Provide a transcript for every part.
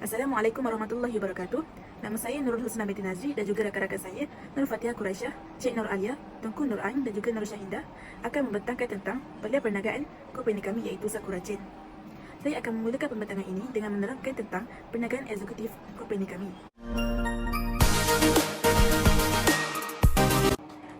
Assalamualaikum warahmatullahi wabarakatuh. Nama saya Nurul Husna binti Nazri dan juga rakan-rakan saya Nur Fatihah Quraisyah, Cik Nur Alia, Tunku Nur Ain dan juga Nur Syahindah akan membentangkan tentang pilihan perniagaan company kami iaitu Sakura Chain. Saya akan memulakan pembentangan ini dengan menerangkan tentang perniagaan eksekutif company kami.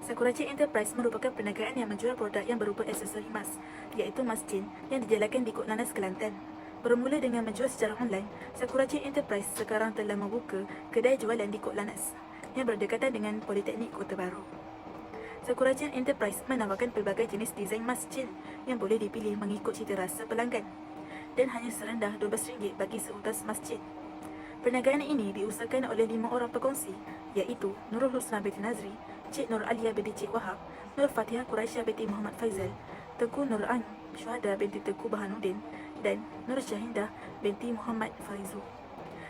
Sakura Chain Enterprise merupakan perniagaan yang menjual produk yang berupa aksesori emas, iaitu emas chain yang dijalankan di Kota Lanaz, Kelantan. Bermula dengan menjual secara online, Sakura Chain Enterprise sekarang telah membuka kedai jualan di Kota Lanaz yang berdekatan dengan Politeknik Kota Baru. Sakura Chain Enterprise menawarkan pelbagai jenis desain emas chain yang boleh dipilih mengikut cita rasa pelanggan dan hanya serendah RM12 bagi seutas emas chain. Perniagaan ini diusahakan oleh 5 orang pekongsi, iaitu Nurul Husna binti Nazri, Cik Nur Alia binti Cik Wahab, Nur Fatihah Quraisyah binti Muhammad Faizal, Tengku Nur Ain Syuhada binti Tengku Bahanuddin dan Nur Syahindah binti Muhammad Farizu.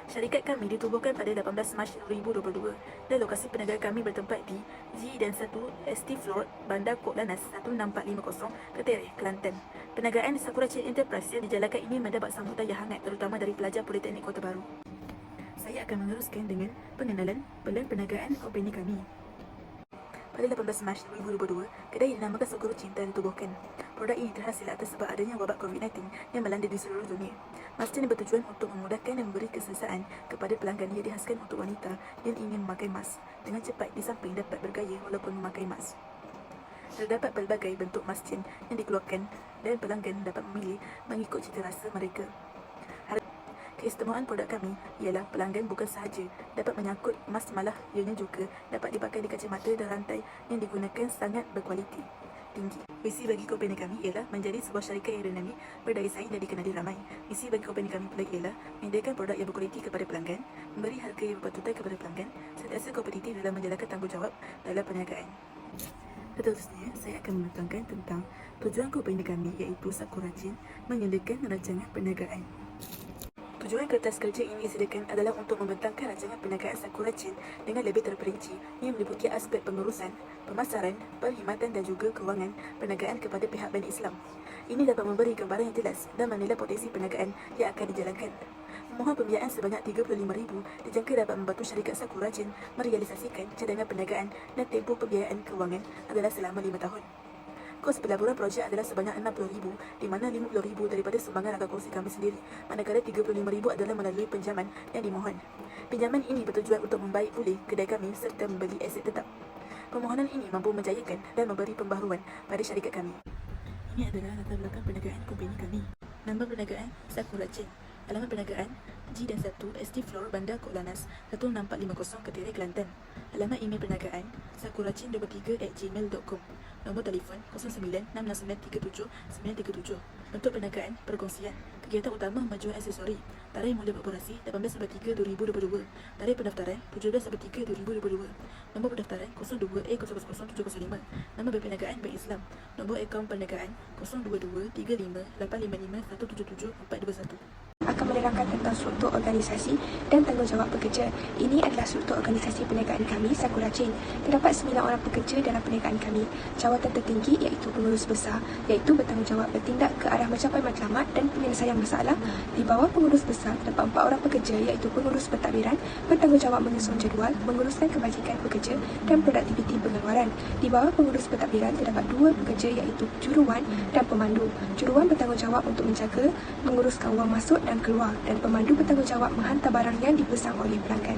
Syarikat kami ditubuhkan pada 18 Mac 2022 dan lokasi perniagaan kami bertempat di G1 ST Floor, Bandar Kota Lanaz 16450, Ketereh, Kelantan. Perniagaan Sakura Chain Enterprise yang dijalankan ini mendapat sambutan yang hangat terutama dari pelajar Politeknik Kota Baru. Saya akan meneruskan dengan pengenalan pelan perniagaan company kami. Pada 18 Mac 2022, kedai yang dinamakan Sakura Chain telah ditubuhkan. Produk ini terhasil atas sebab adanya wabak COVID-19 yang melanda di seluruh dunia. Mas Chain bertujuan untuk memudahkan dan memberi keselesaan kepada pelanggan yang dihaskan untuk wanita yang ingin memakai emas dengan cepat di samping dapat bergaya walaupun memakai emas. Terdapat pelbagai bentuk emas chain yang dikeluarkan dan pelanggan dapat memilih mengikut cita rasa mereka. Keistimewaan produk kami ialah pelanggan bukan sahaja dapat menyangkut emas malah ianya juga dapat dipakai di kacamata dan rantai yang digunakan sangat berkualiti tinggi. Visi bagi company kami ialah menjadi sebuah syarikat yang dinamik, berdaya saing dan dikenali ramai. Misi bagi company kami pula ialah menyediakan produk yang berkualiti kepada pelanggan, memberi harga yang berpatutan kepada pelanggan, sentiasa kompetitif dalam menjalankan tanggungjawab dalam perniagaan. Seterusnya, saya akan menerangkan tentang tujuan company kami iaitu Sakura Chain menyediakan rancangan perniagaan. Tujuan kertas kerja ini disediakan adalah untuk membentangkan rancangan perniagaan Sakura Chain dengan lebih terperinci yang meliputi aspek pengurusan, pemasaran, perkhidmatan dan juga kewangan perniagaan kepada pihak Bani Islam. Ini dapat memberi gambaran yang jelas dan menilai potensi perniagaan yang akan dijalankan. Memohon pembiayaan sebanyak RM35,000 dijangka dapat membantu syarikat Sakura Chain merealisasikan cadangan perniagaan dan tempoh pembiayaan kewangan adalah selama 5 tahun. Kos pelaburan projek adalah sebanyak RM60,000, di mana RM50,000 daripada sumbangan rakan kongsi kami sendiri, manakala RM35,000 adalah melalui pinjaman yang dimohon. Pinjaman ini bertujuan untuk membaik pulih kedai kami serta membeli aset tetap. Permohonan ini mampu menjayakan dan memberi pembaharuan pada syarikat kami. Ini adalah latar belakang perniagaan company kami. Nama perniagaan Sakura Chain. Alamat perniagaan G1 ST Floor, Bandar Kota Lanaz 16450, Ketereh, Kelantan. Alamat email perniagaan sakura-chain23@gmail.com. Nombor telefon 0969379937. Bentuk perniagaan perkongsian. Kegiatan utama menjual aksesori. Tarikh mula beroperasi 18/3/2022. Tarikh pendaftaran 17/3/2022. Nombor pendaftaran 02A000705. Nama berperniagaan Bank Islam. Nombor akaun perniagaan 02235855177421. Akan menerangkan tentang struktur organisasi dan tanggungjawab pekerja. Ini adalah struktur organisasi perniagaan kami, Sakura Chain. Terdapat 9 orang pekerja dalam perniagaan kami. Jawatan tertinggi iaitu pengurus besar, iaitu bertanggungjawab bertindak ke arah mencapai matlamat dan penyelesaian masalah. Di bawah pengurus besar terdapat 4 orang pekerja iaitu pengurus pentadbiran, bertanggungjawab menyusun jadual, menguruskan kebajikan pekerja dan produktiviti pengeluaran. Di bawah pengurus pentadbiran terdapat 2 pekerja iaitu juruwan dan pemandu. Juruwan bertanggungjawab untuk menjaga, menguruskan wang masuk dan keluar, dan pemandu bertanggungjawab menghantar barang yang dipesan oleh pelanggan.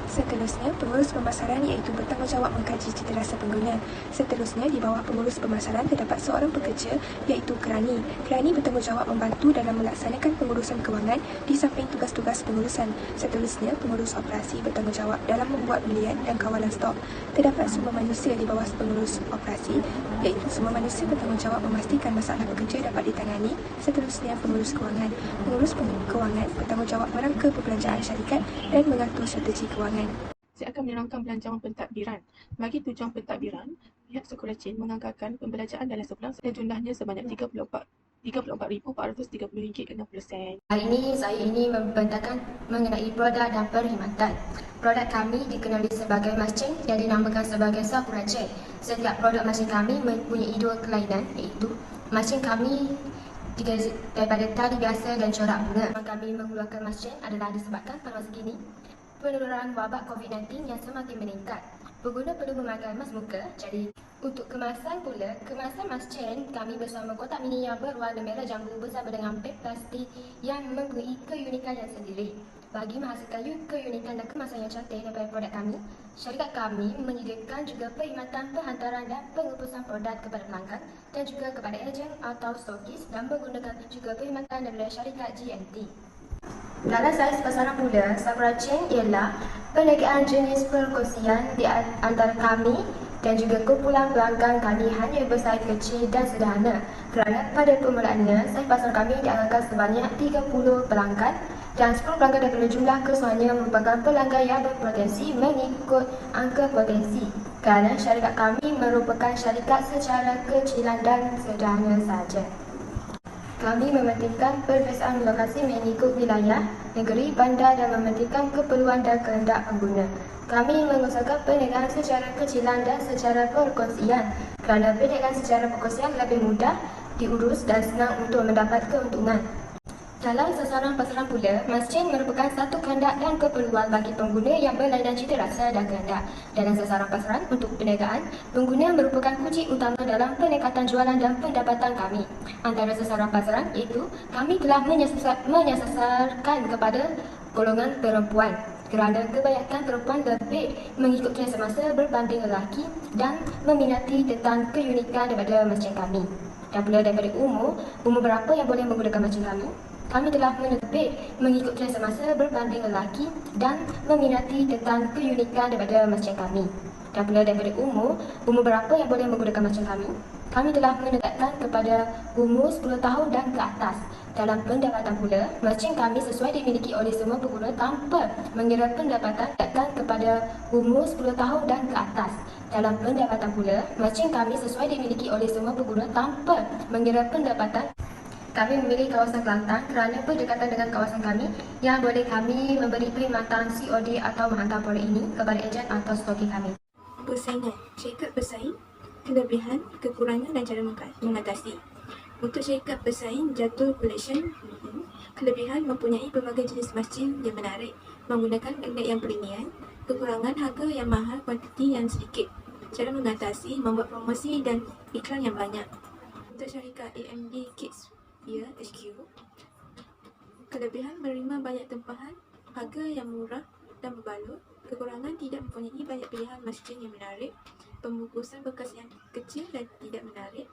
Seterusnya, pengurus pemasaran iaitu bertanggungjawab mengkaji citarasa pengguna. Seterusnya, di bawah pengurus pemasaran terdapat seorang pekerja iaitu kerani. Kerani bertanggungjawab membantu dalam melaksanakan pengurusan kewangan di samping tugas-tugas pengurusan. Seterusnya, pengurus operasi bertanggungjawab dalam membuat belian dan kawalan stok. Terdapat sumber manusia di bawah pengurus operasi iaitu sumber manusia bertanggungjawab memastikan masalah pekerja dapat ditangani. Seterusnya, pengurus kewangan. Pengurus kewangan bertanggungjawab merangka perbelanjaan syarikat dan mengatur strategi kewangan. Saya akan menerangkan belanjawan pentadbiran. Bagi tujuan pentadbiran, pihak Sakura Chain menganggarkan pembelanjaan dalam sebulan dan jumlahnya sebanyak RM34,430.60. Hari ini saya ingin membentangkan mengenai produk dan perkhidmatan. Produk kami dikenali sebagai emas chain yang dinamakan sebagai Sakura Chain. Setiap produk emas chain kami mempunyai 2 kelainan, iaitu emas chain kami daripada tali biasa dan corak bunga. Kami mengeluarkan mas chain adalah disebabkan pada masa kini penularan wabak COVID-19 yang semakin meningkat. Pengguna perlu memakai mas muka. Jadi untuk kemasan pula, kemasan mas chain kami bersama kotak mini yang berwarna merah jambu bersama dengan beg plastik yang mempunyai keunikan yang sendiri. Bagi menghasilkan keunikan dan kemasan yang cantik daripada produk kami, syarikat kami menyediakan juga perkhidmatan penghantaran dan pengurusan produk kepada pelanggan dan juga kepada ejen atau stokis dan menggunakan juga perkhidmatan daripada syarikat GNT. Dalam saiz pasaran pula, Sakura Chain ialah perniagaan jenis perkongsian di antara kami dan juga kumpulan pelanggan kami hanya bersaiz kecil dan sederhana. Kerana pada permulaannya, saiz pasaran kami dianggarkan sebanyak 30 pelanggan dan 10 pelanggan daripada jumlah kesemuanya merupakan pelanggan yang berpotensi mengikut angka potensi. Kerana syarikat kami merupakan syarikat secara kecilan dan sederhana sahaja. Kami mementingkan perbezaan lokasi mengikut wilayah, negeri, bandar dan mementingkan keperluan dan kehendak pengguna. Kami mengusahakan perniagaan secara kecilan dan secara perkongsian kerana perniagaan secara perkongsian lebih mudah diurus dan senang untuk mendapat keuntungan. Dalam sasaran pasaran pula, mas chain merupakan satu kehendak dan keperluan bagi pengguna yang berlainan cita rasa dan kehendak. Dalam sasaran pasaran untuk perniagaan, pengguna merupakan kunci utama dalam peningkatan jualan dan pendapatan kami. Antara sasaran pasaran iaitu, kami telah menyasarkan kepada golongan perempuan kerana kebanyakan perempuan lebih mengikut tren semasa berbanding lelaki dan meminati tentang keunikan daripada mas chain kami. Dan pula daripada umur berapa yang boleh menggunakan mas chain kami? Kami telah lebih mengikut tren semasa berbanding lelaki dan meminati tentang keunikan daripada mas chain kami. Dan pula daripada umur berapa yang boleh menggunakan mas chain kami? Kami telah menetapkan kepada umur 10 tahun dan ke atas. Dalam pendapatan pula, mas chain kami sesuai dimiliki oleh semua pengguna tanpa mengira pendapatan kepada umur 10 tahun dan ke atas. Dalam pendapatan pula, mas chain kami sesuai dimiliki oleh semua pengguna tanpa mengira pendapatan. Kami memilih kawasan Kelantan kerana berdekatan dengan kawasan kami yang boleh kami memberi perkhidmatan COD atau menghantar produk ini kepada ejen atau stoki kami. Persaingan, syarikat bersaing, kelebihan, kekurangan dan cara mengatasi. Untuk syarikat bersaing, jatuh collection, kelebihan mempunyai pelbagai jenis mas chain yang menarik, menggunakan magnet yang premium, kekurangan harga yang mahal, kuantiti yang sedikit. Cara mengatasi, membuat promosi dan iklan yang banyak. Untuk syarikat AMD Kids HQ, kelebihan menerima banyak tempahan, harga yang murah dan berbaloi, kekurangan tidak mempunyai banyak pilihan mas chain yang menarik, pembungkusan bekas yang kecil dan tidak menarik.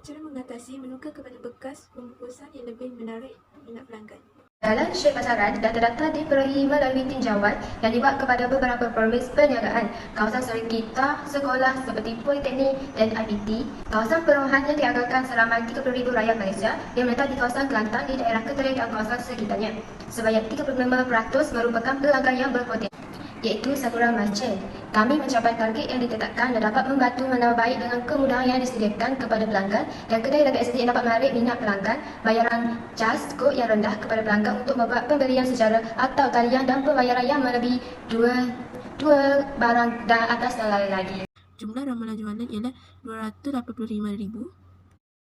Cara mengatasi, menukar kepada bekas pembungkusan yang lebih menarik minat pelanggan. Dalam syarikat pasaran, data-data diperolehi melalui tinjauan yang dibuat kepada beberapa promis perniagaan, kawasan serikita, sekolah seperti Politeknik dan IPT, kawasan perumahan yang dianggarkan selama 30,000 rakyat Malaysia yang menetap di kawasan Kelantan di daerah Ketering dan kawasan sekitarnya. Sebanyak 35% merupakan pelanggan yang berpotensi, iaitu Sakura Mas Chain. Kami mencapai target yang ditetapkan dan dapat membantu menambah baik dengan kemudahan yang disediakan kepada pelanggan dan kedai lebih estetik yang dapat menarik minat pelanggan, bayaran jas kod yang rendah kepada pelanggan untuk membuat pembelian secara atau talian dan pembayaran yang melebihi dua barang dan atas dan lain lagi. Jumlah ramalan jualan ialah 285,000.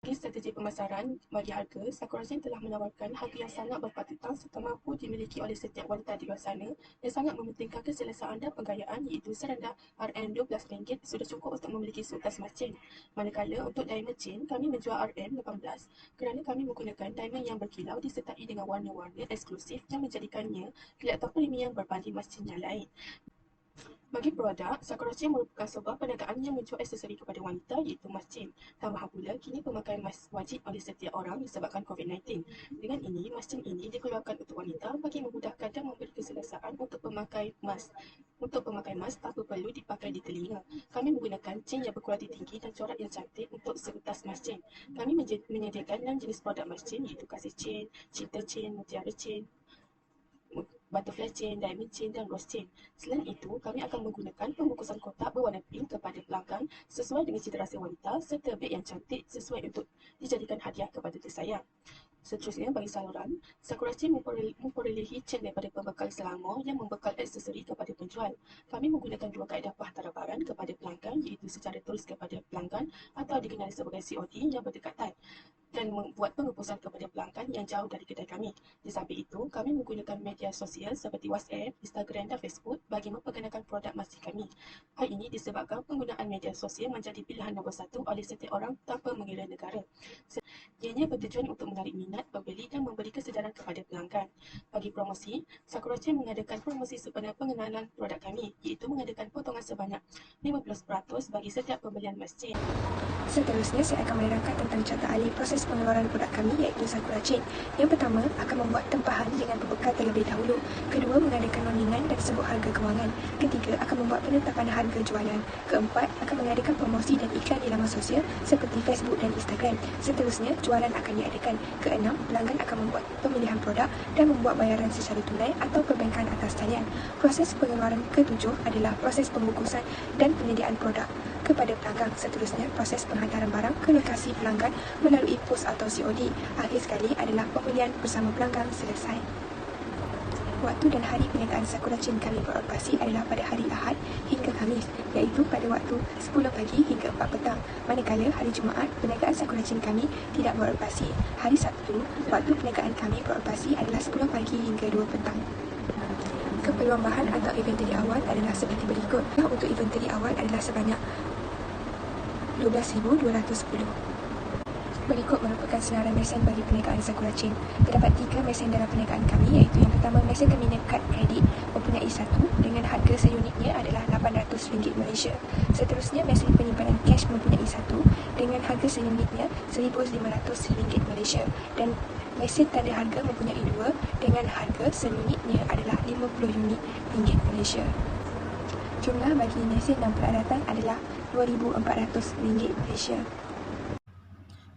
Bagi strategi pemasaran bagi harga, Sakura Chain telah menawarkan harga yang sangat berpatutan serta mampu dimiliki oleh setiap wanita di luar sana yang sangat mementingkan keselesaan dan penggayaan, iaitu serendah RM12 sudah cukup untuk memiliki seutas mas chain. Manakala untuk diamond chain, kami menjual RM18 kerana kami menggunakan diamond yang berkilau disertai dengan warna-warna eksklusif yang menjadikannya kelihatan premium berbanding mas chain yang lain. Bagi produk, Sakura Chain merupakan sebuah perniagaan yang menjual aksesori kepada wanita, iaitu mas chain. Tambahan pula, kini pemakaian mas wajib oleh setiap orang disebabkan COVID-19. Dengan ini, mas chain ini dikeluarkan untuk wanita bagi memudahkan dan memberi keselesaan untuk pemakai mas. Untuk pemakai mas, tanpa perlu dipakai di telinga. Kami menggunakan chain yang berkualiti tinggi dan corak yang cantik untuk seutas mas chain. Kami menyediakan 6 jenis produk mas chain, iaitu kasih chain, cinta chain, mutiara chain, butterfly chain, diamond chain dan rose chain. Selain itu, kami akan menggunakan pembungkusan kotak berwarna pink kepada pelanggan sesuai dengan cita rasa wanita serta beg yang cantik sesuai untuk dijadikan hadiah kepada tersayang. Seterusnya, bagi saluran, Sakura Chain memperolehi chain daripada pembekal Selangor yang membekal aksesori kepada penjual. Kami menggunakan dua kaedah penghantarabaran kepada pelanggan, iaitu secara terus kepada pelanggan atau dikenali sebagai COD yang berdekatan. dan membuat pengepusan kepada pelanggan yang jauh dari kedai kami. Di samping itu, kami menggunakan media sosial seperti WhatsApp, Instagram dan Facebook bagi memperkenalkan produk masjid kami. Hal ini disebabkan penggunaan media sosial menjadi pilihan nombor satu oleh setiap orang tanpa mengira negara. Ianya bertujuan untuk menarik minat pembeli dan memberi kesedaran kepada pelanggan. Bagi promosi, Sakura Chain mengadakan promosi sempena pengenalan produk kami, iaitu mengadakan potongan sebanyak 50% bagi setiap pembelian masjid. Seterusnya, saya akan menerangkan tentang carta alih proses pengeluaran produk kami iaitu Sakura Chain. Yang pertama, akan membuat tempahan dengan pembekal terlebih dahulu. Kedua, mengadakan noningan dan sebut harga kewangan. Ketiga, akan membuat penetapan harga jualan. Keempat, akan mengadakan promosi dan iklan di laman sosial seperti Facebook dan Instagram. Seterusnya, jualan akan diadakan. Keenam, pelanggan akan membuat pemilihan produk dan membuat bayaran secara tunai atau perbankan atas talian. Proses pengeluaran ketujuh adalah proses pembungkusan dan penyediaan produk kepada pelanggan. Seterusnya, proses penghantaran barang ke lokasi pelanggan melalui pos atau COD. Akhir sekali adalah pembelian bersama pelanggan selesai. Waktu dan hari perniagaan Sakura Chain kami beroperasi adalah pada hari Ahad hingga Khamis, iaitu pada waktu 10 pagi hingga 4 petang. Manakala hari Jumaat, perniagaan Sakura Chain kami tidak beroperasi. Hari Sabtu, waktu perniagaan kami beroperasi adalah 10 pagi hingga 2 petang. Keperluan bahan atau inventory awal adalah seperti berikut. Untuk inventory awal adalah sebanyak 12,210. Berikut merupakan senarai mesin bagi perniagaan Sakura Chain. Terdapat 3 mesin dalam perniagaan kami, iaitu yang pertama, mesin terminal kad kredit mempunyai 1 dengan harga seunitnya adalah RM800 Malaysia. Seterusnya, mesin penyimpanan cash mempunyai 1 dengan harga seunitnya RM1,500 Malaysia, dan mesin tanda harga mempunyai 2 dengan harga seunitnya adalah RM50 Malaysia. Jumlah bagi mesin dan peralatan adalah RM2,400 Malaysia.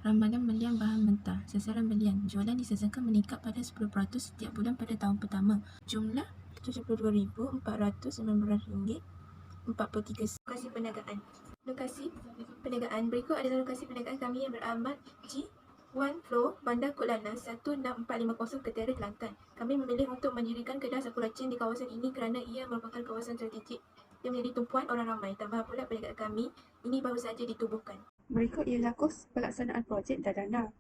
Ramalan belian bahan mentah. Sasaran belian. Jualan disasarkan meningkat pada 10% setiap bulan pada tahun pertama. Jumlah RM72,419. 43. Lokasi perniagaan. Lokasi perniagaan. Berikut adalah lokasi perniagaan kami yang beralamat G1 Floor, Bandar Kot Lana, 16450 Ketera, Kelantan. Kami memilih untuk mendirikan kedai Sakura Chain di kawasan ini kerana ia merupakan kawasan strategik yang menjadi tumpuan orang ramai. Tambah pula perniagaan kami ini baru saja ditubuhkan. Berikut ialah kos pelaksanaan projek dan dana.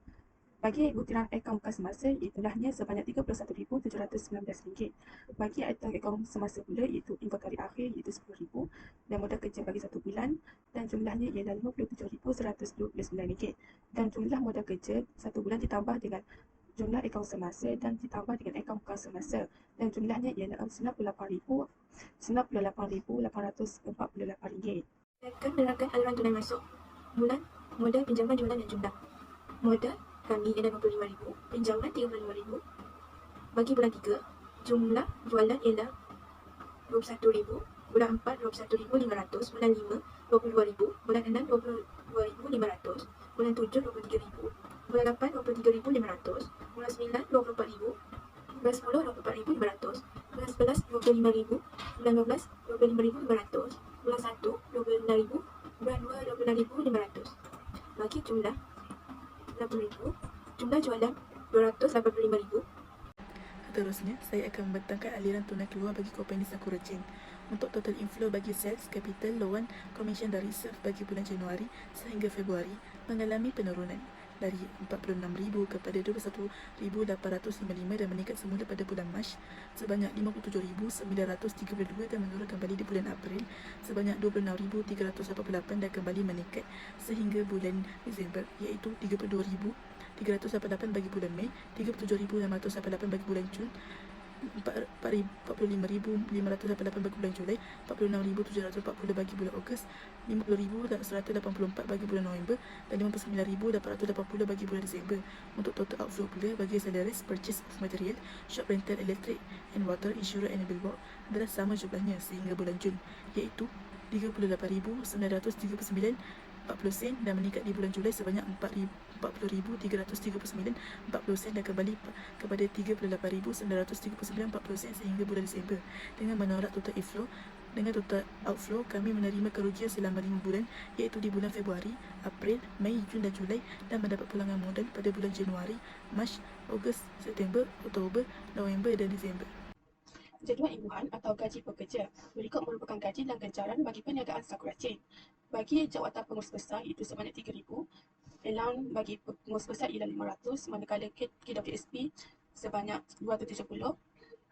Bagi butiran akaun kas semasa, iaitu sebanyak RM31,719. Bagi akaun semasa pula, iaitu inventory akhir, iaitu RM10,000 dan modal kerja bagi 1 bulan, dan jumlahnya ialah RM57,129. Dan jumlah modal kerja 1 bulan ditambah dengan jumlah akaun semasa dan ditambah dengan akaun kas semasa, dan jumlahnya ialah RM98,848. Akan menerangkan aliran tunai masuk bulan, modal, pinjaman, jualan dan jumlah. Modal kami ialah RM25,000, pinjaman RM35,000. Bagi bulan 3, jumlah jualan ialah RM21,000, bulan 4 RM21,500, bulan 5 RM22,000, bulan 6 RM22,500, bulan 7 RM23,000, bulan 8 RM23,500, bulan 9 RM24,000, bulan 10 RM24,500, bulan 11 RM25,000, bulan 12 RM25,500, bulan 1 RM26,000, bulan 2 RM26,500. Bagi jumlah RM80,000, jumlah jualan RM285,000. Seterusnya, saya akan membentangkan aliran tunai keluar bagi company Sakura Chain. Untuk total inflow bagi sales, capital, loan, komisen dan reserve bagi bulan Januari sehingga Februari mengalami penurunan dari 46,000 kepada 21,855 dan meningkat semula pada bulan Mac sebanyak 57,932 dan menurun kembali di bulan April sebanyak 26,388 dan kembali meningkat sehingga bulan Disember, iaitu 32,388 bagi bulan Mei, 37,688 bagi bulan Jun, 45,588 bagi bulan Julai, 46,740 bagi bulan Ogos, 50,184 bagi bulan November dan 59,880 bagi bulan Disember. Untuk total outflow pula bagi salaries, purchase of material, shop rental, electric and water, insurance and billboard adalah sama jumlahnya sehingga bulan Jun, iaitu 38,939 40 sen dan meningkat di bulan Julai sebanyak 40,339 40 sen dan kembali kepada 38,939 40 sen sehingga bulan Disember. Dengan menolak total inflow, dengan total outflow, kami menerima kerugian selama 5 bulan, iaitu di bulan Februari, April, Mei, Jun dan Julai, dan mendapat pulangan modal pada bulan Januari, Mac, Ogos, September, Oktober, November dan Disember. Jadual imbuhan atau gaji pekerja. Berikut merupakan gaji dan ganjaran bagi perniagaan Sakura Chain. Bagi jawatan pengurus besar iaitu sebanyak 3,000, allowance bagi pengurus besar ialah 500, manakala KWSP sebanyak 270,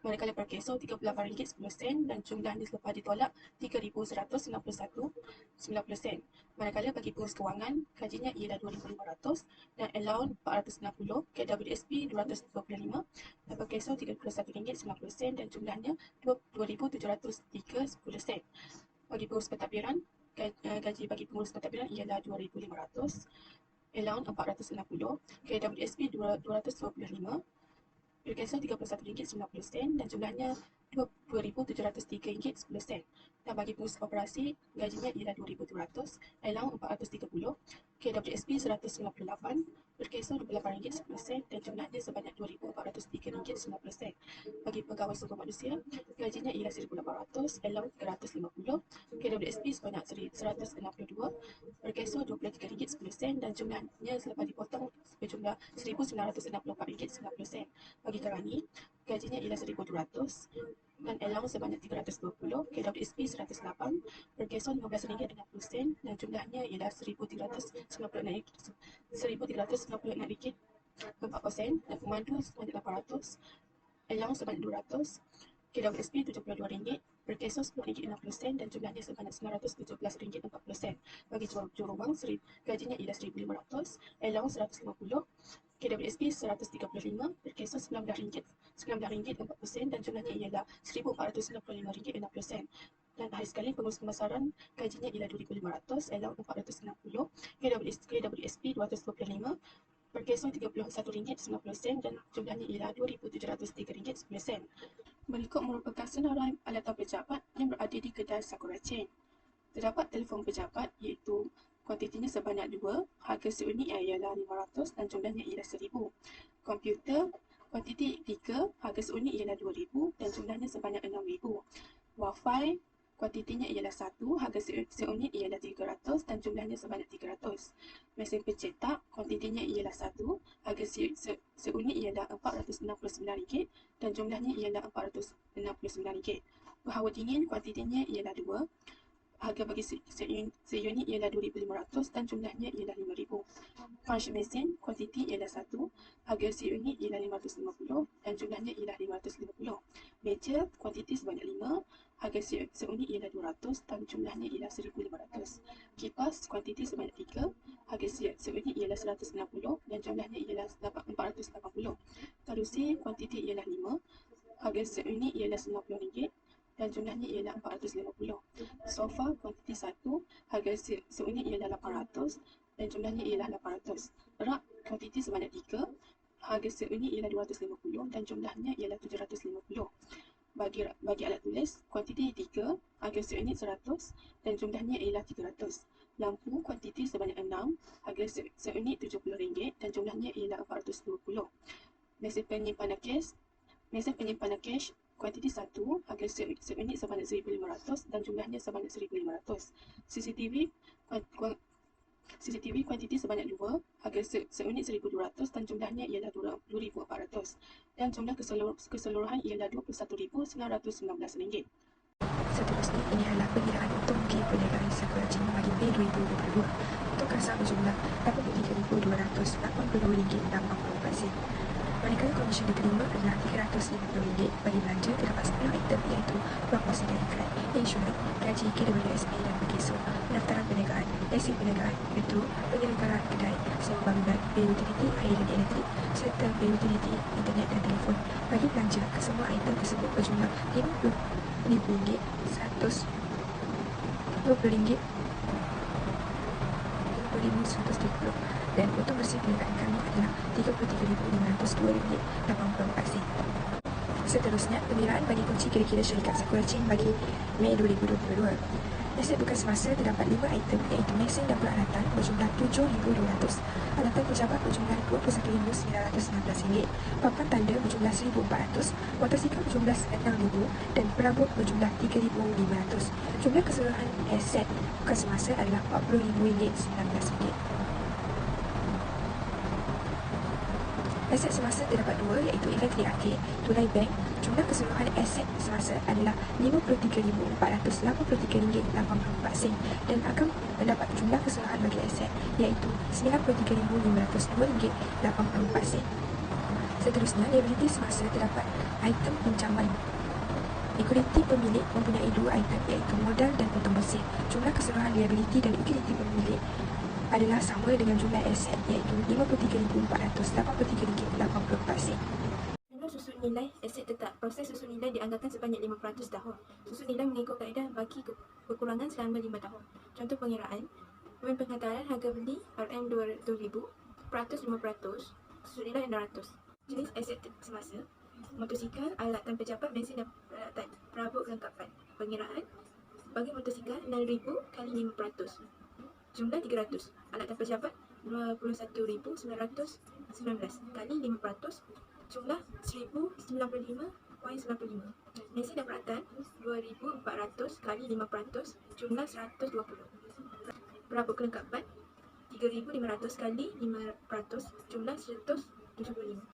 manakala per keso RM38.10 dan jumlahnya selepas ditolak RM3,191.90. Manakala bagi pengurus kewangan, gajinya ialah RM2,500 dan allowance RM460, KWSP RM225 dan per keso RM31.90 dan jumlahnya RM2,703.10. Bagi pengurus pentadbiran, gaji bagi pengurus pentadbiran ialah RM2,500, allowance RM460, KWSP RM225, berkeso RM31.90 dan jumlahnya RM2,703.10. Dan bagi pengurus koperasi, gajinya ialah RM2,200, allowance RM430, KWSP RM198, berkeso RM28.10 dan jumlahnya sebanyak RM2,403.90. Bagi pegawai sumber manusia, gajinya ialah RM1,800, allowance RM350, KWSP sebanyak RM162, berkeso RM23.10 dan jumlahnya selepas dipotong berjumlah RM1,964.90. Bagi kerani, gajinya ialah RM1,200 dan allowance sebanyak RM320, KWSP RM108, berkeso RM15.60 dan jumlahnya ialah RM1,396.4%, dan pemandu sebanyak RM800, allowance sebanyak RM200, KWSP RM72, berkeso RM10.60 dan jumlahnya sebanyak RM917.40. Bagi jururuang, gajinya ialah RM1,500, allowance RM150, KWSP RM135, berkeso RM19.40 dan jumlahnya ialah RM1,495.60. Dan akhir sekali, pengurus pemasaran gajinya ialah RM2,500, allowance RM460, KWSP RM225, berkeso RM31.90 dan jumlahnya ialah RM2,703.10. Berikut merupakan senarai alatan pejabat yang berada di kedai Sakura Chain. Terdapat telefon pejabat iaitu kuantitinya sebanyak 2, harga seunit ialah RM500 dan jumlahnya ialah RM1,000. Komputer kuantiti 3, harga seunit ialah RM2,000 dan jumlahnya sebanyak RM6,000. Wi-Fi kuantitinya ialah 1, harga seunit ialah RM300 dan jumlahnya sebanyak RM300. Mesin pencetak kuantitinya ialah 1, harga seunit ialah RM469 dan jumlahnya ialah RM469. Berhawa dingin kuantitinya ialah 2, harga bagi seunit ialah RM2,500 dan jumlahnya ialah RM5,000. Punch mesin kuantiti ialah 1, harga seunit ialah RM550 dan jumlahnya ialah RM550. Meja kuantiti sebanyak 5, harga seunit ialah RM200 dan jumlahnya ialah RM1,500. Kipas kuantiti sebanyak 3, harga seunit ialah RM160 dan jumlahnya ialah RM480. Terusi kuantiti ialah 5, harga seunit ialah RM90 dan jumlahnya ialah RM450. Sofa kuantiti 1, harga seunit ialah RM800 dan jumlahnya ialah RM800. Rak kuantiti sebanyak 3, harga seunit ialah RM250 dan jumlahnya ialah RM750. Bagi alat tulis, kuantiti 3, harga seunit RM100 dan jumlahnya ialah RM300. Lampu kuantiti sebanyak 6, harga seunit RM70 dan jumlahnya ialah RM420. Mesin penyimpanan cash kuantiti 1, harga seunit sebanyak RM1,500 dan jumlahnya sebanyak RM1,500. CCTV kuantiti sebanyak 2, harga seunit RM1,200 dan jumlahnya ialah RM2,400 dan jumlah keseluruhan ialah RM21,919. Seterusnya, ini adalah pengiraan untuk mungkin perniagaan Sakura Chain bagi Mei 2022. Untuk kasar berjumlah RM83,282.80. Manakala komisen diterima adalah RM350. Bagi belanja, terdapat 10 item iaitu wang persediaan iklan, insurans, gaji KWSP dan berkeso, pendaftaran perniagaan, lesen perniagaan, metro, penyelenggaraan kedai, sewa bangunan, bil utiliti, air dan elektrik, serta bil utiliti, internet dan telefon. Bagi belanja, kesemua item tersebut berjumlah RM50, RM120, RM20,130 dan untung bersih perniagaan kami adalah RM33,502.84. Seterusnya, pengiraan bagi kunci kira-kira syarikat Sakura Chain bagi Mei 2022. Aset bukan semasa terdapat 5 item iaitu mesin dan peralatan berjumlah RM7,200, alatan pejabat berjumlah RM21,916, papan tanda berjumlah RM1,400, motosikal berjumlah RM6,000 dan perabot berjumlah RM3,500. Jumlah keseluruhan aset bukan semasa adalah RM40,019. Aset semasa terdapat dua, iaitu inventory akhir, tunai bank. Jumlah keseluruhan aset semasa adalah RM53,483.84 dan akan mendapat jumlah keseluruhan bagi aset, iaitu RM93,502.84. Seterusnya, liability semasa terdapat item pinjaman. Equity pemilik mempunyai dua item, iaitu modal dan untung bersih. Jumlah keseluruhan liability dan equity pemilik adalah sama dengan jumlah aset, iaitu RM53,483.84. Menurut susun nilai aset tetap, proses susun nilai dianggarkan sebanyak 5% tahun. Susun nilai mengikut kaedah bagi kekurangan selama 5 tahun. Contoh pengiraan, penghantaran harga beli RM200,000, peratus 5%, susun nilai 600. Jenis aset semasa, motosikal, alat tanpa jabat, bensin dan peralatan, perabot kelengkapan. Pengiraan, bagi motosikal 6,000 kali 5%. Jumlah 300. Alat tanpa jabat 21,919 kali 5%. Jumlah 1,095.95. Bensin dan peralatan 2,400 kali 5%. Jumlah 120. Perabot kelengkapan 3,500 kali 5%. Jumlah 175.